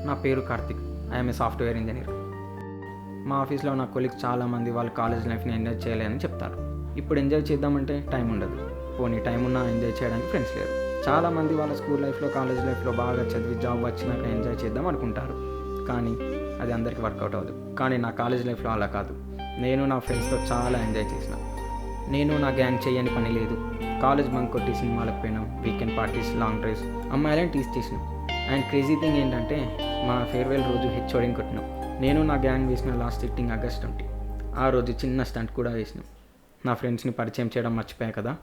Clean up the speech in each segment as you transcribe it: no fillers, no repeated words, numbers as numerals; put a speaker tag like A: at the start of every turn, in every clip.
A: నా పేరు Karthik. I'm a software engineer. మా ఆఫీస్లో నా కొలీగ్స్ చాలామంది వాళ్ళ కాలేజ్ లైఫ్ని ఎంజాయ్ చేయలేదని చెప్తారు. ఇప్పుడు ఎంజాయ్ చేద్దామంటే టైం ఉండదు. పోనీ టైం ఉన్నా ఎంజాయ్ చేయడానికి ఫ్రెండ్స్ లేరు. చాలామంది వాళ్ళ స్కూల్ లైఫ్లో కాలేజ్ లైఫ్లో బాగా చదివి జాబ్ వచ్చినాక ఎంజాయ్ చేద్దాం అనుకుంటారు. కానీ అది అందరికీ వర్కౌట్ అవ్వదు. కానీ నా కాలేజ్ లైఫ్లో అలా కాదు. నేను నా ఫ్రెండ్స్తో చాలా ఎంజాయ్ చేసిన. నేను నా గ్యాంగ్ చేయని పని లేదు. కాలేజ్ బంక్ కొట్టి సినిమాలకు పోయినాం, వీకెండ్ పార్టీస్, లాంగ్ డ్రైవ్స్, అమ్మాయిలను టీస్ చేసినాం. అండ్ క్రేజీ థింగ్ ఏంటంటే మా ఫేర్వెల్ రోజు హెచ్ఓడిని కొట్టినాం. నేను నా గ్యాంగ్ వేసిన లాస్ట్ సిట్టింగ్ ఆగస్ట్ 20. ఆ రోజు చిన్న స్టంట్ కూడా వేసినాం. నా ఫ్రెండ్స్ని పరిచయం చేయడం మర్చిపోయా కదా.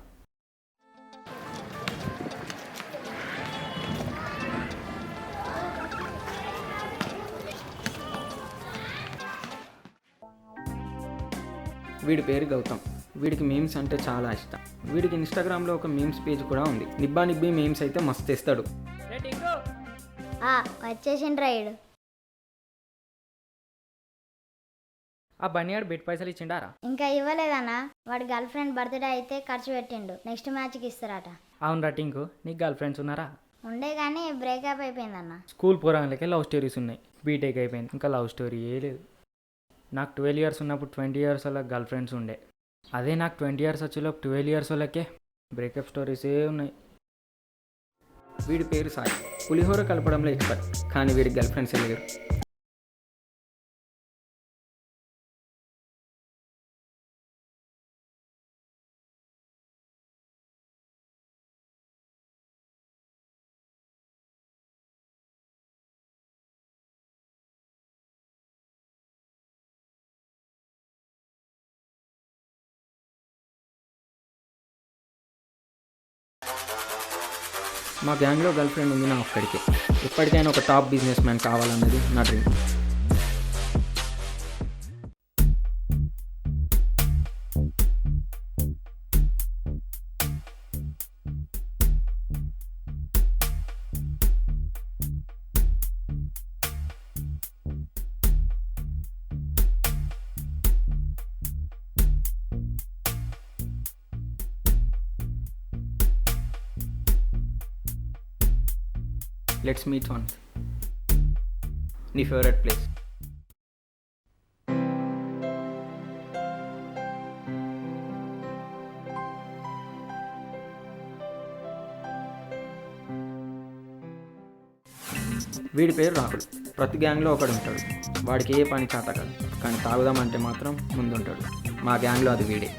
A: వీడి పేరు గౌతమ్. వీడికి మీమ్స్ అంటే చాలా ఇష్టం. వీడికి ఇన్స్టాగ్రామ్లో ఒక మీమ్స్ పేజ్ కూడా ఉంది. నిబ్బా నిబ్బి మీమ్స్ అయితే మస్తు తెస్తాడు.
B: వచ్చేసిండు రైడ్.
C: ఆ బనియాడు బెట్ పైసలు ఇచ్చిండారా?
B: ఇంకా ఇవ్వలేదన్నా. వాడి గర్ల్ ఫ్రెండ్ బర్త్డే అయితే ఖర్చు పెట్టిండు. నెక్స్ట్ మ్యాచ్కి ఇస్తారట.
C: అవును టింకు, నీకు గర్ల్ ఫ్రెండ్స్ ఉన్నారా?
B: ఉండే కానీ బ్రేకప్ అయిపోయిందన్న.
C: స్కూల్ పోరాళ్ళకే లవ్ స్టోరీస్ ఉన్నాయి. బీటెక్ అయిపోయింది, ఇంకా లవ్ స్టోరీ ఏ లేదు. నాకు 12 years ఉన్నప్పుడు 20 years వాళ్ళకి గర్ల్ ఫ్రెండ్స్ ఉండే. అదే నాకు 20 years వచ్చేలోపు 12 years వాళ్ళకే బ్రేకప్ స్టోరీసే ఉన్నాయి.
A: వీడి పేరు సాయి. పులిహోర కలపడంలో ఎక్స్పర్ట్. కానీ వీడికి గర్ల్ ఫ్రెండ్స్ లేరు. మా గ్యాంగ్లో గర్ల్ ఫ్రెండ్ ఉంది నా ఒక్కడికే. ఎప్పటికైనా ఒక టాప్ బిజినెస్ మ్యాన్ కావాలన్నది నా డ్రీమ్. Let's meet once. నీ ఫేవరెట్ ప్లేస్. వీడి పేరు రాహుల్. ప్రతి గ్యాంగ్లో ఒకడు ఉంటాడు. వాడికి ఏ పని చేత కాదు, కానీ తాగుదామంటే మాత్రం ముందుంటాడు. మా గ్యాంగ్లో అది వీడే.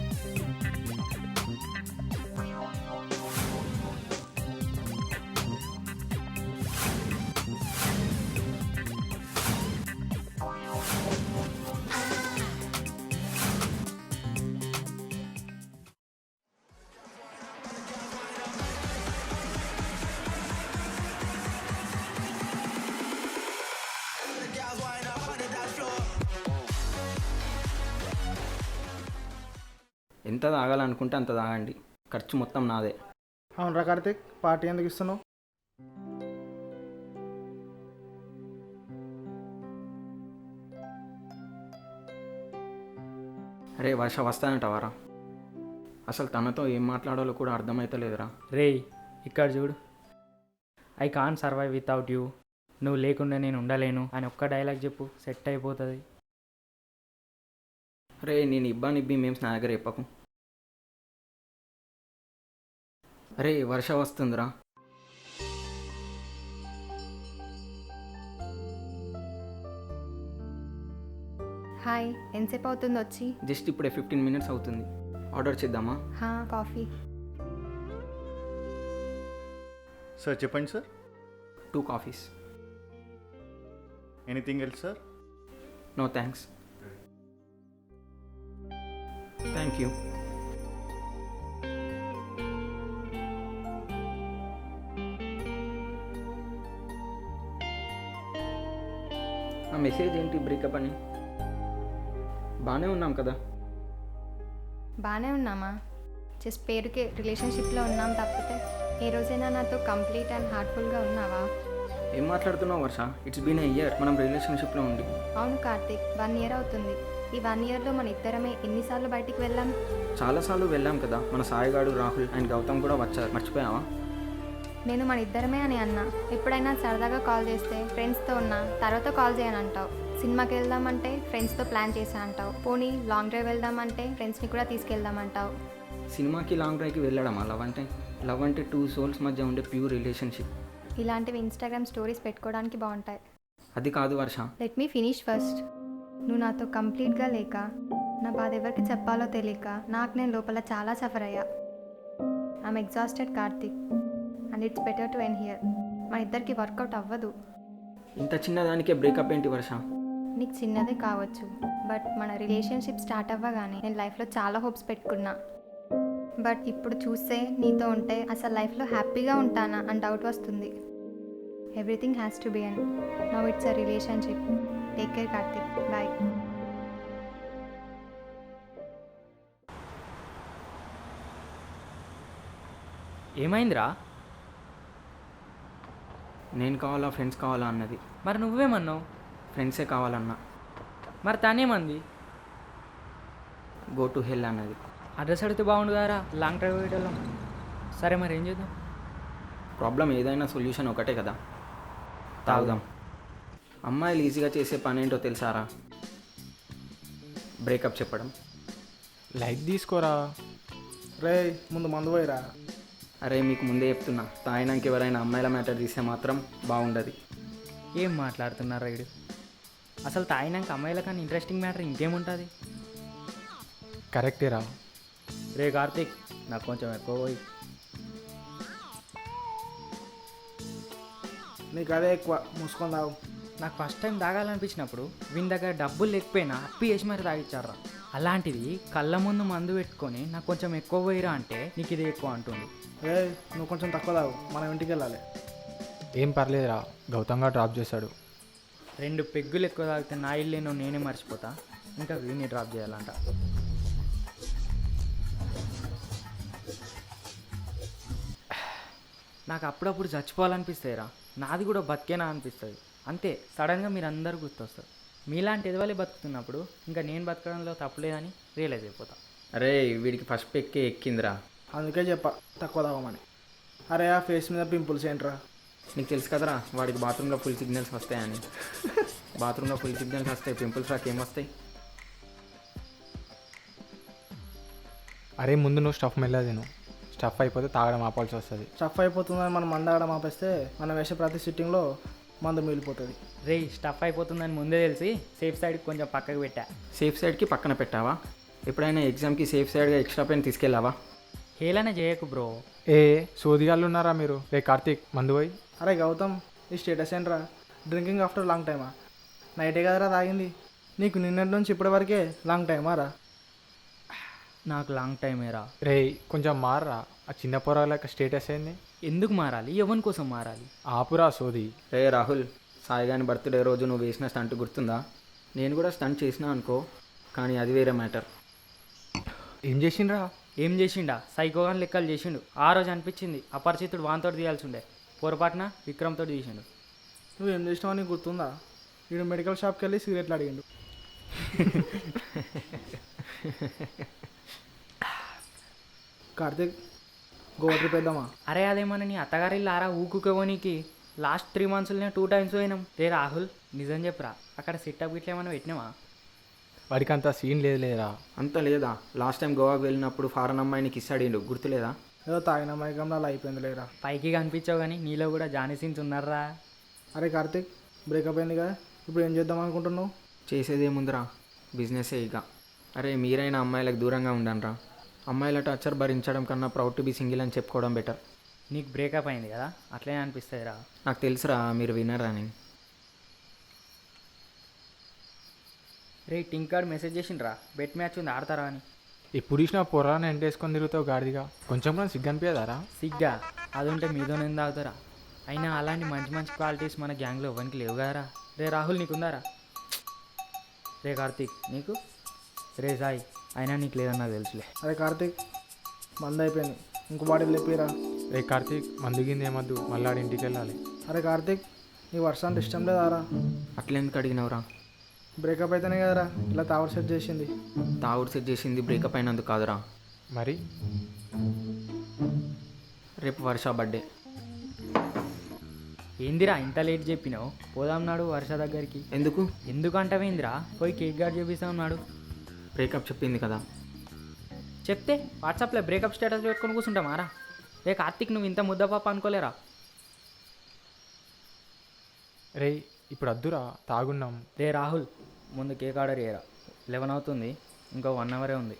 A: ఎంత తాగాలనుకుంటే అంత తాగండి. ఖర్చు మొత్తం నాదే.
D: అవునరా కార్తిక్, పార్టీ ఎందుకు ఇస్తున్నావు?
A: అరే వర్ష వస్తానంటావారా? అసలు తనతో ఏం మాట్లాడాలో కూడా అర్థమవుతలేదురా.
C: రేయ్ ఇక్కడ చూడు. I can't survive without you. నువ్వు లేకుండా నేను ఉండలేను అని ఒక్క డైలాగ్ చెప్పు, సెట్ అయిపోతుంది.
A: రే నేను ఇబ్బా నిబ్బి మేమ్స్ నా దగ్గర చెప్పకు. అరే వర్ష వస్తుందిరా.
E: హాయ్, ఎంతసేపు అవుతుంది వచ్చి?
A: జస్ట్ ఇప్పుడే 15 minutes అవుతుంది. ఆర్డర్ చేద్దామా?
E: కాఫీ.
F: సార్ చెప్పండి sir.
A: 2 coffees.
F: Anything else sir?
A: No thanks. Thank you. ఆ మెసేజ్ ఏంటి బ్రేకప్ అని? బాగానే ఉన్నాం కదా.
E: బాగానే ఉన్నామా? జస్ట్ పేరుకే రిలేషన్షిప్లో ఉన్నాం తప్పితే ఏ రోజైనా నాతో కంప్లీట్ అండ్ హార్ట్ఫుల్గా ఉన్నావా?
A: ఏం మాట్లాడుతున్నావు వర్ష? ఇట్స్ బీన్ ఏ ఇయర్ మనం రిలేషన్షిప్లో ఉండి.
E: అవును కార్తిక్, 1 year అవుతుంది. ఈ 1 yearలో మన ఇద్దరమే ఎన్నిసార్లు బయటికి వెళ్ళాం?
A: చాలాసార్లు వెళ్ళాం కదా. మన సాయిగాడు, రాహుల్ అండ్ గౌతమ్ కూడా వచ్చారు. మర్చిపోయావా?
E: నేను మన ఇద్దరమే అని అన్నా. ఎప్పుడైనా సరదాగా కాల్ చేస్తే ఫ్రెండ్స్తో ఉన్నా, తర్వాత కాల్ చేయను అంటావు. సినిమాకి వెళ్దామంటే ఫ్రెండ్స్తో ప్లాన్ చేసా అంటావు. పోనీ లాంగ్ డ్రైవ్ వెళ్దామంటే ఫ్రెండ్స్ని కూడా తీసుకెళ్దామంటావు.
A: సినిమాకి లాంగ్ డ్రైవ్కి వెళ్ళడం లవ్ అంటే టూ సోల్స్ మధ్య ఉండే ప్యూర్ రిలేషన్షిప్.
E: ఇలాంటివి ఇన్స్టాగ్రామ్ స్టోరీస్ పెట్టుకోవడానికి బాగుంటాయి.
A: అది కాదు Varsha.
E: Let me finish first. నువ్వు నాతో కంప్లీట్గా లేక, నా బాధ ఎవరికి చెప్పాలో తెలియక నాకు నేను లోపల చాలా సఫర్ అయ్యా. I'm exhausted Karthik and it's better to end here. మన ఇద్దరికి వర్కౌట్ అవ్వదు.
A: ఇంత చిన్నదానికే బ్రేకప్ ఏంటి వర్ష?
E: నీకు చిన్నదే కావచ్చు, బట్ మన రిలేషన్షిప్ స్టార్ట్ అవ్వగానే నేను లైఫ్లో చాలా హోప్స్ పెట్టుకున్నా. బట్ ఇప్పుడు చూస్తే నీతో ఉంటే అసలు లైఫ్లో హ్యాపీగా ఉంటానా అని డౌట్ వస్తుంది. Everything has to be and now it's a relationship. Take care Karthik, bye.
C: ఏమైందిరా?
A: నేను కావాలా ఫ్రెండ్స్ కావాలా అన్నది.
C: మరి నువ్వేమన్నావు?
A: ఫ్రెండ్సే కావాలన్నా.
C: మరి తనేమంది?
A: గో టు హెల్ అన్నది.
C: అడ్రస్ అడిగితే బాగుండు కదరా, లాంగ్ డ్రైవ్ వేయటం. సరే మరి ఏం చేద్దాం?
A: ప్రాబ్లం ఏదైనా సొల్యూషన్ ఒకటే కదా, తాగుదాం. అమ్మాయిలు ఈజీగా చేసే పని ఏంటో తెలుసారా? బ్రేకప్ చెప్పడం.
D: లైట్ తీసుకోరా. రే ముందు మందు పోయిరా.
A: అరే మీకు ముందే చెప్తున్నా, తాగినాక ఎవరైనా అమ్మాయిల మ్యాటర్ తీస్తే మాత్రం బాగుండదు.
C: ఏం మాట్లాడుతున్నారా వీడు? అసలు తాగినాక అమ్మాయిల కానీ ఇంట్రెస్టింగ్ మ్యాటర్ ఇంకేముంటుంది?
D: కరెక్టేరా.
C: రే కార్తీక్, నాకు కొంచెం ఎక్కువ పోయి.
D: నీకు అదే ఎక్కువ, మూసుకొని తాగు.
C: నాకు ఫస్ట్ టైం తాగాలనిపించినప్పుడు వీని దగ్గర డబ్బులు లేకపోయినా అప్పి వేసి మరి తాగిచ్చారా. అలాంటిది కళ్ళ ముందు మందు పెట్టుకొని నాకు కొంచెం ఎక్కువ పోయిరా అంటే నీకు ఇది ఎక్కువ అంటుంది.
D: రే నువ్వు కొంచెం తక్కువ తాగు, మనం ఇంటికి వెళ్ళాలి.
G: ఏం పర్లేదురా, గౌతంగా డ్రాప్ చేశాడు.
C: 2 పెగ్గులు ఎక్కువ తాగితే నా ఇల్లు నేనే మర్చిపోతా, ఇంకా వీడిని డ్రాప్ చేయాలంట. నాకు అప్పుడప్పుడు చచ్చిపోవాలనిపిస్తాయిరా. నాది కూడా బతికేనా అనిపిస్తుంది. అంతే, సడన్గా మీరు అందరూ గుర్తొస్తారు. మీలాంటి ఎదవలే బతుకుతున్నప్పుడు ఇంకా నేను బతకడంలో తప్పులేదని రియలైజ్ అయిపోతా.
A: అరే వీడికి ఫస్ట్ పెక్కే ఎక్కిందిరా.
D: అందుకే చెప్పా తక్కువ తాగమని. అరే ఆ ఫేస్ మీద పింపుల్స్ ఏంట్రా?
A: నీకు తెలుసు కదరా వాడికి బాత్రూంలో ఫుల్ సిగ్నల్స్ వస్తాయని. బాత్రూంలో ఫుల్ సిగ్నల్స్ వస్తాయి, పింపుల్స్ రాక ఏం వస్తాయి?
G: అరే ముందు నువ్వు స్టఫ్ మెల్లగా తిను. స్టఫ్ అయిపోతే తాగడం ఆపాల్సి వస్తుంది.
D: స్టఫ్ అయిపోతుందని మనం మందు ఆడడం ఆపేస్తే మనం వేసే ప్రతి సిట్టింగ్లో మందు మిగిలిపోతుంది.
C: రే స్టఫ్ అయిపోతుందని ముందే తెలిసి సేఫ్ సైడ్కి కొంచెం పక్కకు పెట్టా.
A: సేఫ్ సైడ్కి పక్కన పెట్టావా? ఎప్పుడైనా ఎగ్జామ్కి సేఫ్ సైడ్గా ఎక్స్ట్రా పెన్ తీసుకెళ్ళావా?
C: హేళన చేయకు బ్రో.
G: ఏ సోదిగాళ్ళు ఉన్నారా మీరు? రే కార్తీక్ మందు పోయి.
D: అరే గౌతమ్, ఈ స్టేటస్ ఏంట్రా? డ్రింకింగ్ ఆఫ్టర్ లాంగ్ టైమా? నైటే కదరా తాగింది. నీకు నిన్నటి నుంచి ఇప్పటి వరకే లాంగ్ టైమా రా?
C: నాకు లాంగ్ టైమేరా.
G: రే కొంచెం మారరా, ఆ చిన్న పొరగాళ్ళ స్టేటస్ ఏంది?
C: ఎందుకు మారాలి? ఎవరి కోసం మారాలి?
G: ఆపురా సోది.
A: రే రాహుల్, సాయిగాని బర్త్డే రోజు నువ్వు వేసిన స్టంట్ గుర్తుందా? నేను కూడా స్టంట్ చేసినా అనుకో, కానీ అది వేరే మ్యాటర్.
G: ఏం చేసిండ్రా?
C: ఏం చేసిండా? సైకోగాని లెక్కలు చేసిండు. ఆ రోజు అనిపించింది అపరిచితుడు వాంతో తీయాల్సి ఉండే, పొరపాటున విక్రమ్తో తీసిండు.
D: నువ్వేం చేసినావు నీకు గుర్తుందా? వీడు మెడికల్ షాప్కి వెళ్ళి సిగరెట్లు అడిగిండు. కార్తీక్, గోవా ట్రిప్ వేద్దామా?
C: అరే అదేమన్నా నీ అత్తగారి ఆరా ఊకుకోనికి లాస్ట్ 3 monthsలోనే 2 times పోయినాం. రే రాహుల్ నిజం చెప్పరా, అక్కడ సిట్టప్ గిట్ల ఏమైనా పెట్టినావా?
G: వాడికి అంత సీన్ లేదులేరా.
A: అంత లేదా? లాస్ట్ టైం గోవాకి వెళ్ళినప్పుడు ఫారెన్ అమ్మాయిని కిస్ అడిగిండు, గుర్తులేదా?
D: ఏదో తాగిన మైకంలో అలా అయిపోయింది లేరా.
C: పైకి కనిపించావు కానీ నీలో కూడా జానీ సీన్స్ ఉన్నారా.
D: అరే కార్తీక్, బ్రేకప్ అయింది కదా, ఇప్పుడు ఏం చేద్దాం అనుకుంటున్నావు?
A: చేసేదేముందిరా, బిజినెస్సే ఇక. అరే మీరైనా అమ్మాయిలకు దూరంగా ఉండండిరా. అమ్మాయిల టార్చర్ భరించడం కన్నా ప్రౌడ్ టు బి సింగిల్ అని చెప్పుకోవడం బెటర్.
C: నీకు బ్రేకప్ అయింది కదా, అట్లనే అనిపిస్తుంది రా.
A: నాకు తెలుసురా మీరు వినరా అని.
C: రే టింకాడ్ మెసేజ్ చేసిండ్రా, బెట్ మ్యాచ్ ఉంది ఆడతారా అని.
G: ఇప్పుడు ఇచ్చిన పొరాన్ని ఎంటేసుకొని తిరుగుతావు గాడిదిగా. కొంచెం కూడా సిగ్గు అనిపించదారా?
C: సిగ్గా అది ఉంటే మీతో నేను తాగుతారా? అయినా అలాంటి మంచి మంచి క్వాలిటీస్ మన గ్యాంగ్లో ఎవరికి లేవు కదరా. రే రాహుల్ నీకుందారా? రే కార్తీక్ నీకు? రే సాయి అయినా నీకు లేదని నాకు తెలుసులే.
D: అరే కార్తీక్, మంద అయిపోయింది, ఇంకో బాటిల్ తెప్పిరా.
G: రే కార్తీక్ మందుగింది ఏమద్దు, మళ్ళీ ఆడి ఇంటికి వెళ్ళాలి.
D: అరే కార్తీక్, నీ వర్షం అంటే ఇష్టం లేదారా?
A: అట్లెందుకు అడిగినవురా?
D: బ్రేకప్ అయితేనే కదరా ఇలా తావర్ సెట్ చేసింది.
A: తాగుడు సెట్ చేసింది బ్రేకప్ అయినందుకు కాదురా.
G: మరి
A: రేపు వర్ష బర్త్డే.
C: ఏందిరా ఇంత లేట్ చెప్పినావు? పోదాం నాడు వర్ష దగ్గరికి.
A: ఎందుకు?
C: ఎందుకంటావేందిరా? పోయి కేక్ గార్డ్ చేపిస్తా ఉన్నాడు.
A: బ్రేకప్ చెప్పింది కదా.
C: చెప్తే వాట్సాప్లో బ్రేకప్ స్టేటస్ పెట్టుకొని కూర్చుంటామారా? రే కార్తిక్, నువ్వు ఇంత ముద్దపాప అనుకోలేరా?
G: రే ఇప్పుడు వద్దురా, తాగున్నాం.
C: రే రాహుల్, ముందు కేక్ ఆర్డర్ చేయరా. 11 అవుతుంది, ఇంకో 1 అవరే ఉంది.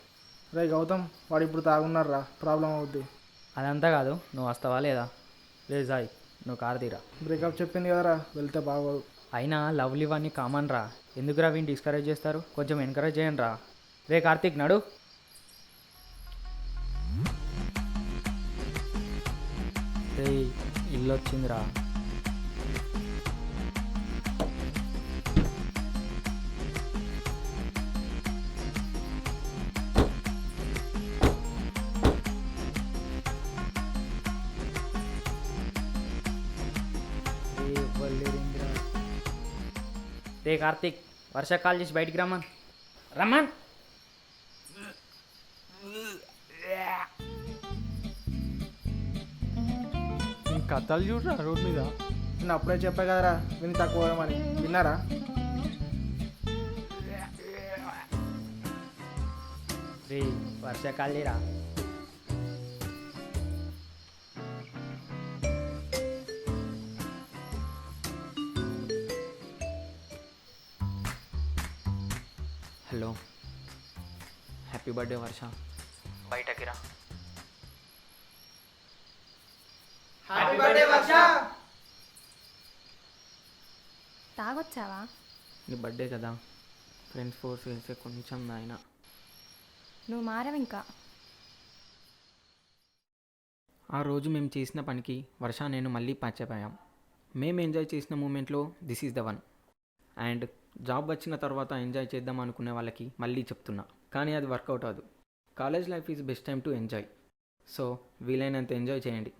D: రే గౌతమ్, వాడు ఇప్పుడు తాగున్నారా, ప్రాబ్లం అవుద్ది.
C: అదంతా కాదు, నువ్వు వస్తావా లేదా? రే జాయ్, నువ్వు కారు తీరా.
D: బ్రేకప్ చెప్పింది కదరా, వెళ్తే బాగోదు.
C: అయినా లవ్లు ఇవన్నీ కామన్ రా, ఎందుకురా వీడిని డిస్కరేజ్ చేస్తారు? కొంచెం ఎంకరేజ్ చేయండి రా. రే కార్తిక్ నడు. రే ఇల్లు వచ్చిందిరా. రే కార్తిక్, వర్ష కాల్ చేసి బయటికి రమ్మన్. రమ్మన్.
G: ఈ కథలు చూడరా రోడ్ మీద.
D: నేను అప్పుడే చెప్పా కదరా, విని తక్కువ అని. విన్నారా?
C: రే వర్ష కాల్ చేయరా.
A: హలో, హ్యాపీ బర్త్డే వర్ష. బయటకి రా.
E: తాగొచ్చావా?
A: నీ బర్త్డే కదా, ఫ్రెండ్స్ ఫోర్స్ చేస్తే కొంచెం నాయన.
E: నువ్వు మారవు ఇంకా.
A: ఆ రోజు మేము చేసిన పనికి వర్ష నేను మళ్ళీ పచ్చపోయాం. మేము ఎంజాయ్ చేసిన మూమెంట్లో this is the one. And job వచ్చిన తర్వాత ఎంజాయ్ చేద్దాం అనుకునే వాళ్ళకి మళ్ళీ చెప్తున్నా, కానీ అది వర్కౌట్ అవ్వదు. College life is best time to enjoy. So వీలైనంత ఎంజాయ్ చేయండి.